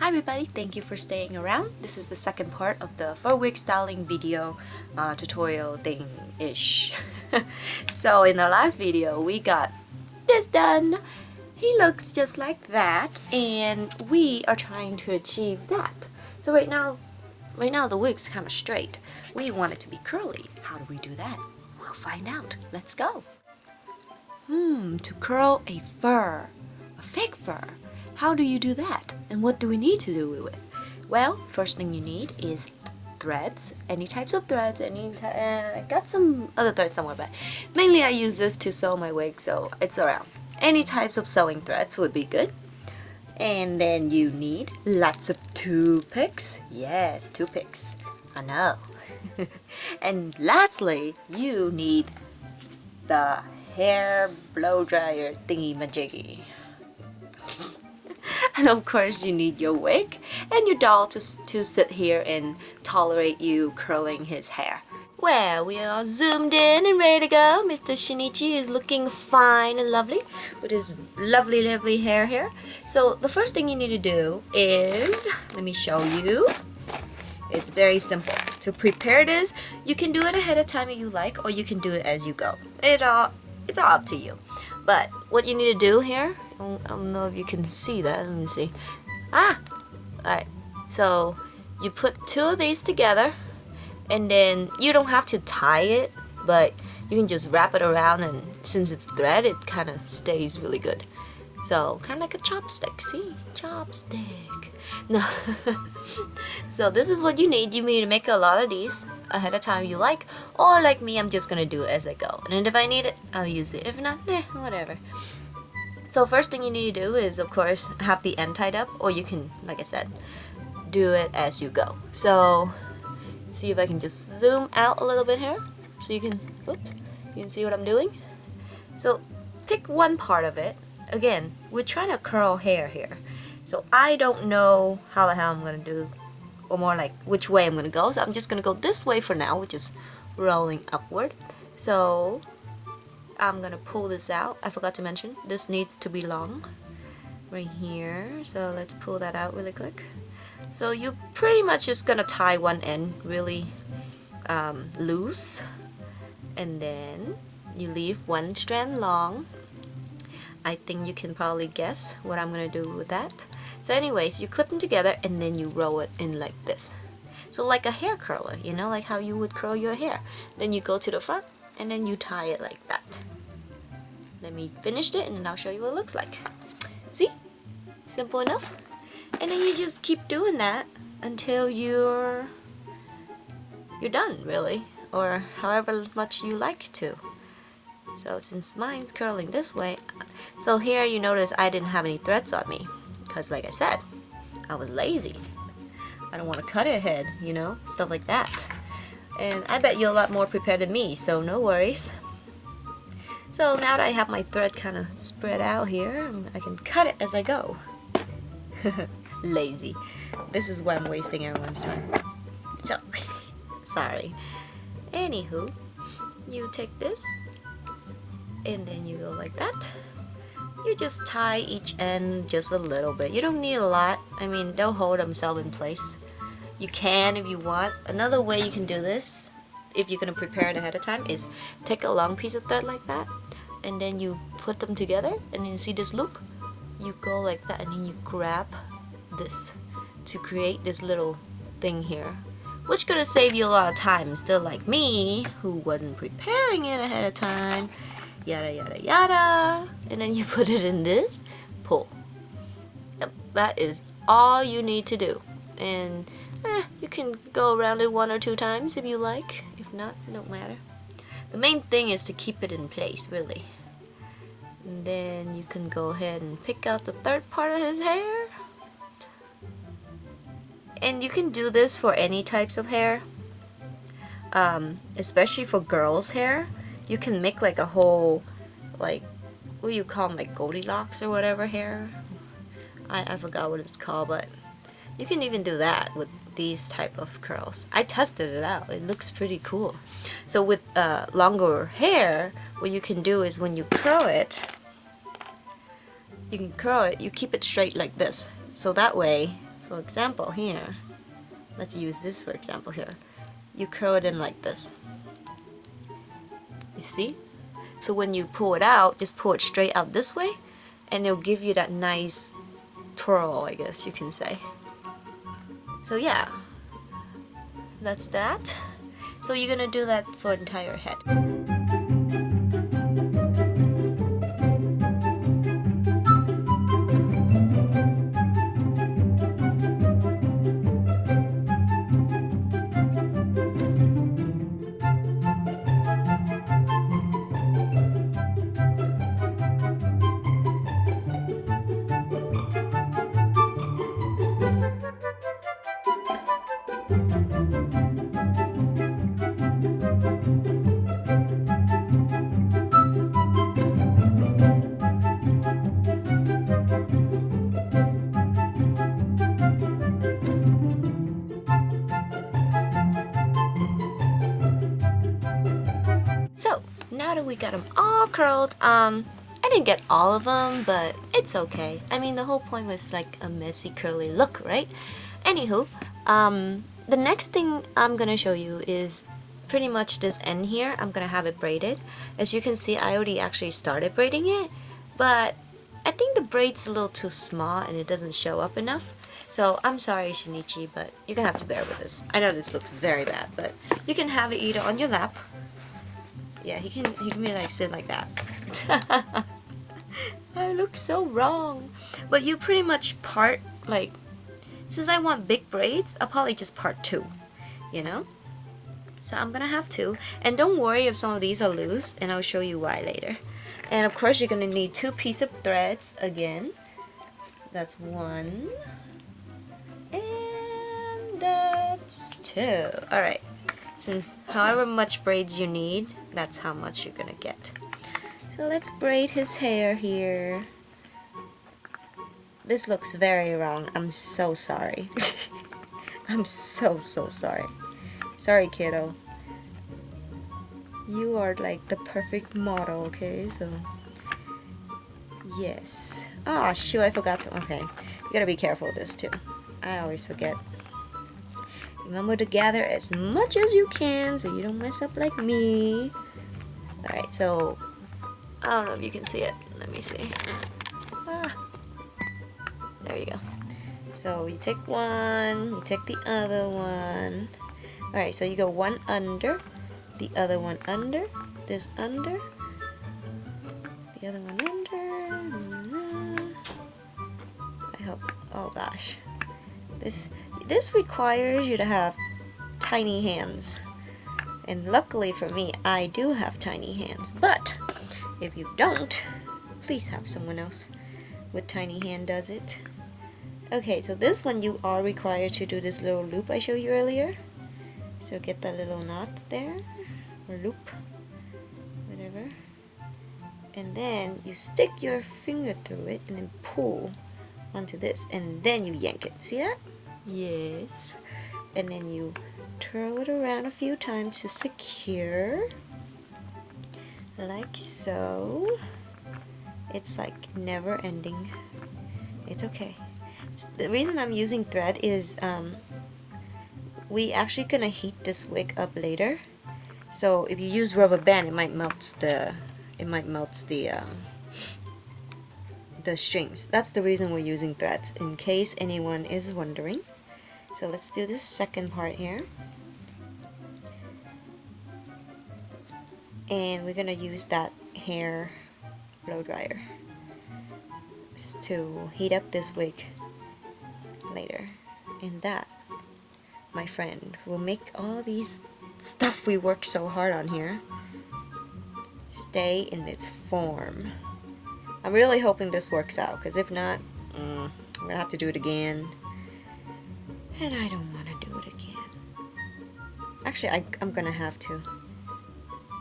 Hi everybody, thank you for staying around. This is the second part of the fur wig styling video tutorial thing-ish. So in the last video we got this done. He looks just like that and we are trying to achieve that. So right now the wig's kind of straight. We want it to be curly. How do we do that? We'll find out. Let's go. To curl a fur, a fake fur. How do you do that? And what do we need to do with it? Well, first thing you need is threads. Any types of threads. I got some other threads somewhere, but mainly I use this to sew my wig, so it's around. Any types of sewing threads would be good. And then you need lots of toothpicks. Yes, toothpicks. I know. And lastly, you need the hair blow dryer thingy majiggy. And of course you need your wig and your doll to sit here and tolerate you curling his hair. Well, we are zoomed in and ready to go. Mr. Shinichi is looking fine and lovely with his lovely hair here. So the first thing you need to do is, let me show you. It's very simple. To prepare this, you can do it ahead of time if you like, or you can do it as you go. It's all up to you. But what you need to do here, I don't know if you can see that. Let me see. Alright. So you put two of these together, and then you don't have to tie it, but you can just wrap it around, and since it's thread, it kind of stays really good. So kind of like a chopstick. See? Chopstick. No. So this is what you need. You need to make a lot of these ahead of time you like, or like me, I'm just gonna do it as I go, and if I need it, I'll use it. If not, whatever. So first thing you need to do is, of course, have the end tied up, or you can, like I said, do it as you go. So see if I can just zoom out a little bit here so you can, oops, you can see what I'm doing. So pick one part of it. Again, we're trying to curl hair here, so I don't know how the hell I'm gonna do, or more like which way I'm gonna go. So I'm just gonna go this way for now, which is rolling upward. So I'm gonna pull this out. I forgot to mention this needs to be long right here, so let's pull that out really quick. So you're pretty much just gonna tie one end really loose, and then you leave one strand long. I think you can probably guess what I'm gonna do with that. So anyways, you clip them together and then you roll it in like this. So like a hair curler, you know, like how you would curl your hair. Then you go to the front and then you tie it like that. Let me finish it and then I'll show you what it looks like. See? Simple enough. And then you just keep doing that until you're done, really, or however much you like to. So since mine's curling this way, so here you notice I didn't have any threads on me, because like I said, I was lazy. I don't want to cut ahead, you know, stuff like that. And I bet you're a lot more prepared than me, so no worries. So now that I have my thread kind of spread out here, I can cut it as I go. Lazy. This is why I'm wasting everyone's time. So, sorry. Anywho, you take this, and then you go like that. You just tie each end just a little bit. You don't need a lot. I mean, they'll hold themselves in place. You can if you want. Another way you can do this, if you're going to prepare it ahead of time, is take a long piece of thread like that, and then you put them together, and then you see this loop? You go like that, and then you grab this to create this little thing here, which could have saved you a lot of time. Still like me, who wasn't preparing it ahead of time. Yada yada yada, and then you put it in this, pull. Yep, that is all you need to do. And you can go around it one or two times if you like. If not, don't matter. The main thing is to keep it in place, really. And then you can go ahead and pick out the third part of his hair. And you can do this for any types of hair, especially for girls' hair. You can make like a whole, like, what do you call them, like Goldilocks or whatever hair? I forgot what it's called, but you can even do that with these type of curls. I tested it out. It looks pretty cool. So with longer hair, what you can do is when you curl it, you keep it straight like this. So that way, For example, here, let's use this for example here. You curl it in like this. You see? So when you pull it out, just pull it straight out this way, and it'll give you that nice twirl, I guess you can say. So yeah, that's that. So you're gonna do that for entire head. So now that we got them all curled, I didn't get all of them, but it's okay. I mean, the whole point was like a messy curly look, right? Anywho, the next thing I'm gonna show you is pretty much this end here. I'm gonna have it braided. As you can see, I already actually started braiding it, but I think the braid's a little too small and it doesn't show up enough. So I'm sorry, Shinichi, but you're gonna have to bear with this. I know this looks very bad, but you can have it either on your lap. Yeah, he can be like sit like that. I look so wrong. But you pretty much part, like, since I want big braids, I'll probably just part two, you know? So I'm gonna have two. And don't worry if some of these are loose, and I'll show you why later. And of course you're gonna need 2 pieces of threads again. That's 1. And that's 2. Alright. Since however much braids you need, that's how much you're gonna get. So let's braid his hair here. This looks very wrong. I'm so sorry. I'm so sorry. Sorry, kiddo. You are like the perfect model, okay? So yes. Oh shoot, I forgot to. Okay, you gotta be careful with this too. I always forget. Remember to gather as much as you can so you don't mess up like me. Alright, so I don't know if you can see it. Let me see. There you go. So you take one, you take the other one. Alright, so you go one under, the other one under, this under, the other one under. I hope. Oh gosh. This requires you to have tiny hands, and luckily for me I do have tiny hands, but if you don't, please have someone else with tiny hand does it. Okay, so this one you are required to do this little loop I showed you earlier. So get that little knot there, or loop, whatever, and then you stick your finger through it and then pull onto this, and then you yank it. See that? Yes. And then you twirl it around a few times to secure, like so. It's like never ending. It's okay. The reason I'm using thread is we actually gonna heat this wig up later. So if you use rubber band, it might melt the strings. That's the reason we're using threads, in case anyone is wondering. So let's do this second part here. And we're gonna use that hair blow dryer to heat up this wig later. And that, my friend, will make all these stuff we work so hard on here stay in its form. I'm really hoping this works out, because if not, I'm gonna have to do it again, and I don't want to do it again. Actually, I'm gonna have to,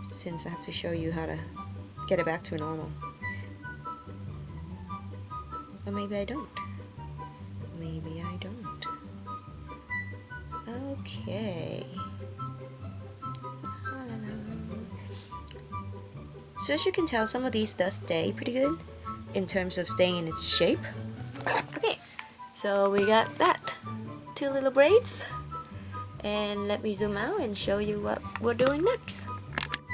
since I have to show you how to get it back to normal. Or maybe I don't. Maybe I don't. Okay. So as you can tell, some of these does stay pretty good in terms of staying in its shape. Okay, so we got that. two little braids. And let me zoom out and show you what we're doing next.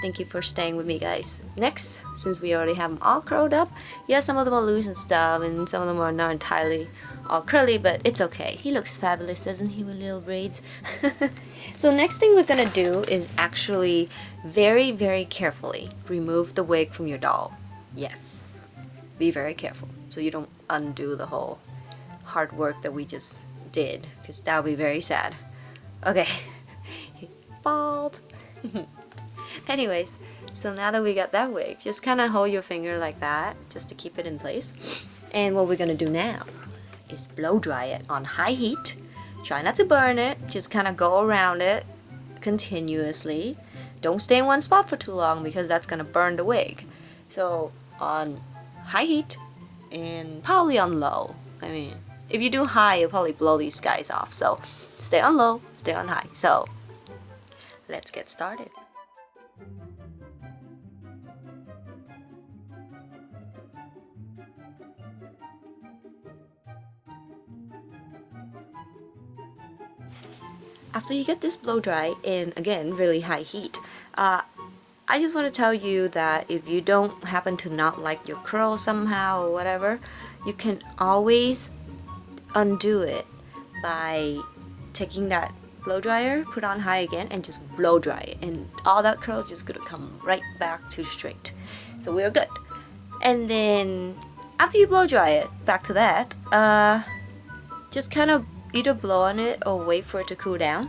Thank you for staying with me, guys. Next, since we already have them all curled up, yeah, some of them are loose and stuff, and some of them are not entirely all curly, but it's okay. He looks fabulous, doesn't he, with little braids? So next thing we're gonna do is actually very, very carefully remove the wig from your doll. Yes, be very careful so you don't undo the whole hard work that we just did, because that would be very sad. Okay, bald. Anyways, so now that we got that wig, just kind of hold your finger like that just to keep it in place. And what we're gonna do now is blow dry it on high heat. Try not to burn it, just kind of go around it continuously. Don't stay in one spot for too long because that's gonna burn the wig. So on high heat and probably on low. I mean, if you do high, you'll probably blow these guys off. So stay on low, stay on high. So let's get started. After you get this blow dry in, again, really high heat, I just want to tell you that if you don't happen to not like your curl somehow or whatever, you can always undo it by taking that blow dryer, put on high again, and just blow dry it, and all that curl is just gonna come right back to straight. So we're good. And then after you blow dry it, back to that, just kind of either blow on it or wait for it to cool down.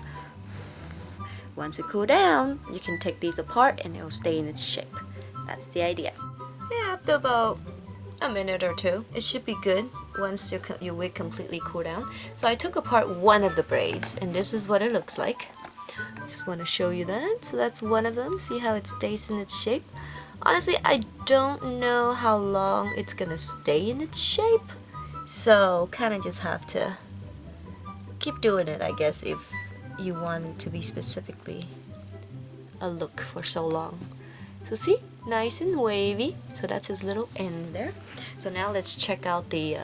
Once it cools down, you can take these apart and it'll stay in its shape. That's the idea. Yeah, after about a minute or two, it should be good once your wig completely cool down. So I took apart one of the braids and this is what it looks like. Just want to show you that. So that's one of them. See how it stays in its shape? Honestly, I don't know how long it's gonna stay in its shape. So kind of just have to keep doing it, I guess, if you want it to be specifically a look for so long. So see, nice and wavy. So that's his little ends there. So now let's check out the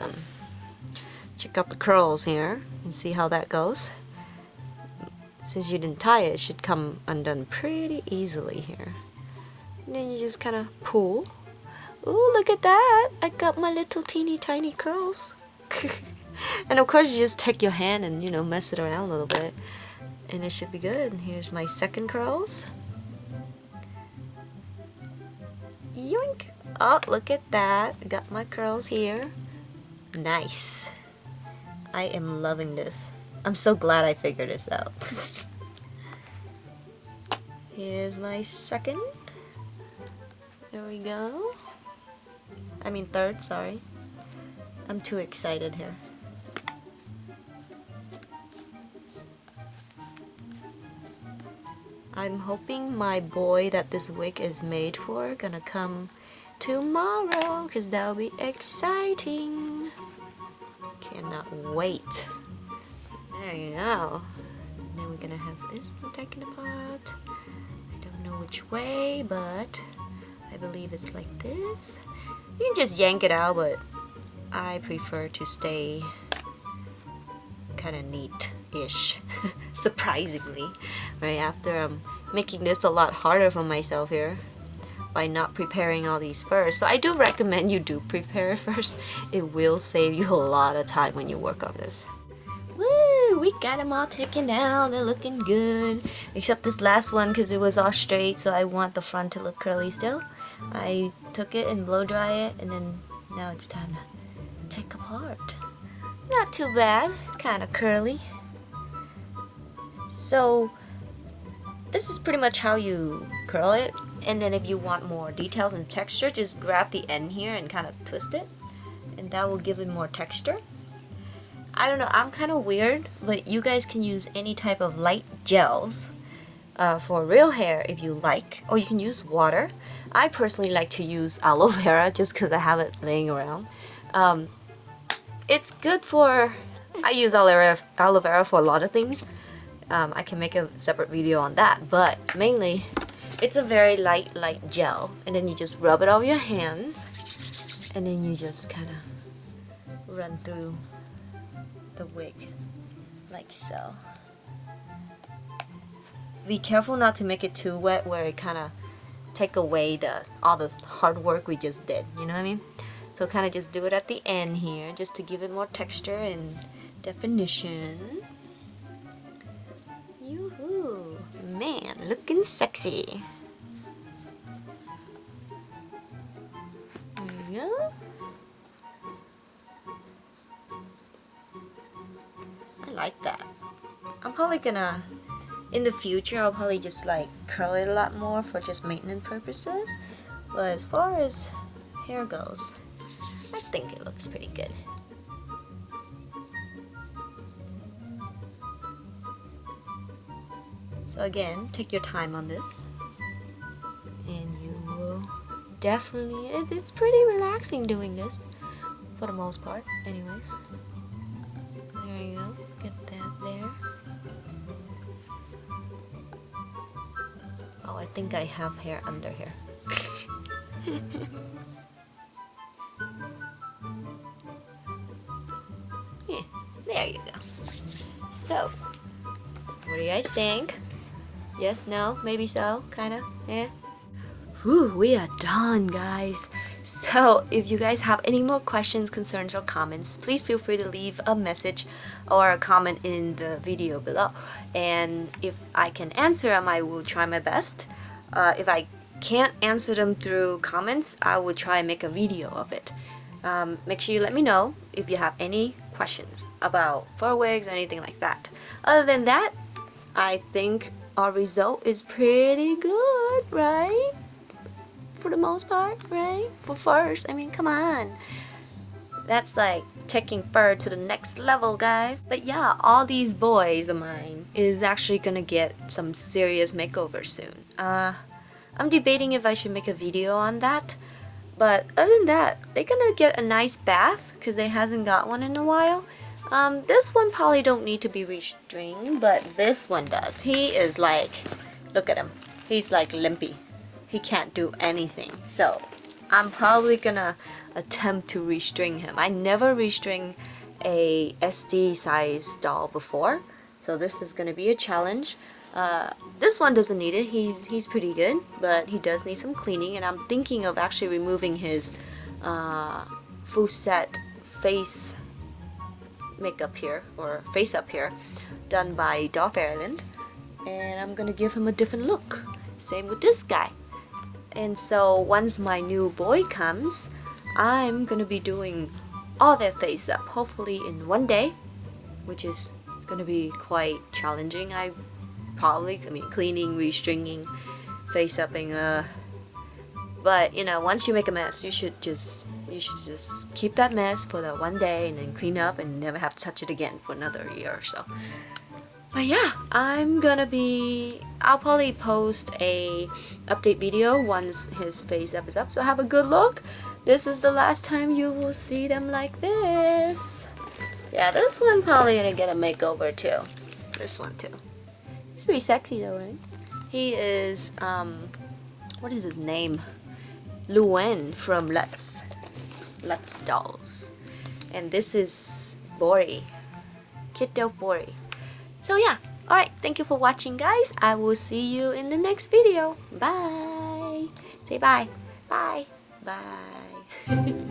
curls here and see how that goes. Since you didn't tie it, it should come undone pretty easily here. And then you just kind of pull. Ooh, look at that! I got my little teeny tiny curls. And of course you just take your hand and, you know, mess it around a little bit and it should be good. Here's my second curls. Yoink! Oh, look at that. Got my curls here. Nice. I am loving this. I'm so glad I figured this out. Here's my second. There we go. I mean third, sorry. I'm too excited here. I'm hoping my boy that this wig is made for gonna come tomorrow, because that'll be exciting. Cannot wait. There you go. And then we're gonna have this one taken apart. I don't know which way, but I believe it's like this. You can just yank it out, but I prefer to stay kind of neat-ish, surprisingly, right after I'm making this a lot harder for myself here by not preparing all these first. So I do recommend you do prepare first. It will save you a lot of time when you work on this. Woo! We got them all taken down. They're looking good. Except this last one because it was all straight, so I want the front to look curly still. I took it and blow dry it, and then now it's time to take apart. Not too bad. Kind of curly. So this is pretty much how you curl it. And then if you want more details and texture, just grab the end here and kind of twist it, and that will give it more texture. I don't know, I'm kind of weird, but you guys can use any type of light gels for real hair if you like, or you can use water. I personally like to use aloe vera just because I have it laying around. It's good for, I use aloe vera for a lot of things. I can make a separate video on that, but mainly it's a very light gel, and then you just rub it over your hands, and then you just kind of run through the wig like so. Be careful not to make it too wet where it kind of take away all the hard work we just did, you know what I mean? So kind of just do it at the end here just to give it more texture and definition. Yoo-hoo! Man, looking sexy. There you go. I like that. I'm probably gonna, in the future, I'll probably just like curl it a lot more for just maintenance purposes. But as far as hair goes, I think it looks pretty good. So again, take your time on this. And you will definitely, it's pretty relaxing doing this. For the most part, anyways. There you go. Get that there. Oh, I think I have hair under here. Yeah, there you go. So, what do you guys think? Yes, no, maybe so, kinda, yeah. Whew, we are done, guys. So, if you guys have any more questions, concerns, or comments, please feel free to leave a message or a comment in the video below. And if I can answer them, I will try my best. If I can't answer them through comments, I will try and make a video of it. Make sure you let me know if you have any questions about fur wigs or anything like that. Other than that, I think our result is pretty good, right? For the most part, right? For furs, I mean, come on. That's like taking fur to the next level, guys. But yeah, all these boys of mine is actually gonna get some serious makeovers soon. I'm debating if I should make a video on that. But other than that, they're gonna get a nice bath because they hasn't got one in a while. This one probably don't need to be restringed, but this one does. He is like, look at him. He's like limpy. He can't do anything. So I'm probably gonna attempt to restring him. I never restring a SD size doll before, so this is gonna be a challenge. This one doesn't need it. He's pretty good, but he does need some cleaning, and I'm thinking of actually removing his full set face makeup here, or face up here, done by Doll Fairyland, and I'm gonna give him a different look. Same with this guy. And so once my new boy comes, I'm gonna be doing all their face up, hopefully in one day, which is gonna be quite challenging. I mean, cleaning, restringing, face upping, but you know, once you make a mess, you should just keep that mess for that one day and then clean up and never have to touch it again for another year or so. But yeah, I'll probably post a update video once his face up is up, so have a good look. This is the last time you will see them like this. Yeah, this one probably gonna get a makeover too. This one too. He's pretty sexy though, right? He is, what is his name? Luen from Let's Dolls. And this is Bori. Kiddo Bori. So yeah, alright, thank you for watching, guys. I will see you in the next video. Bye. Say bye. Bye. Bye.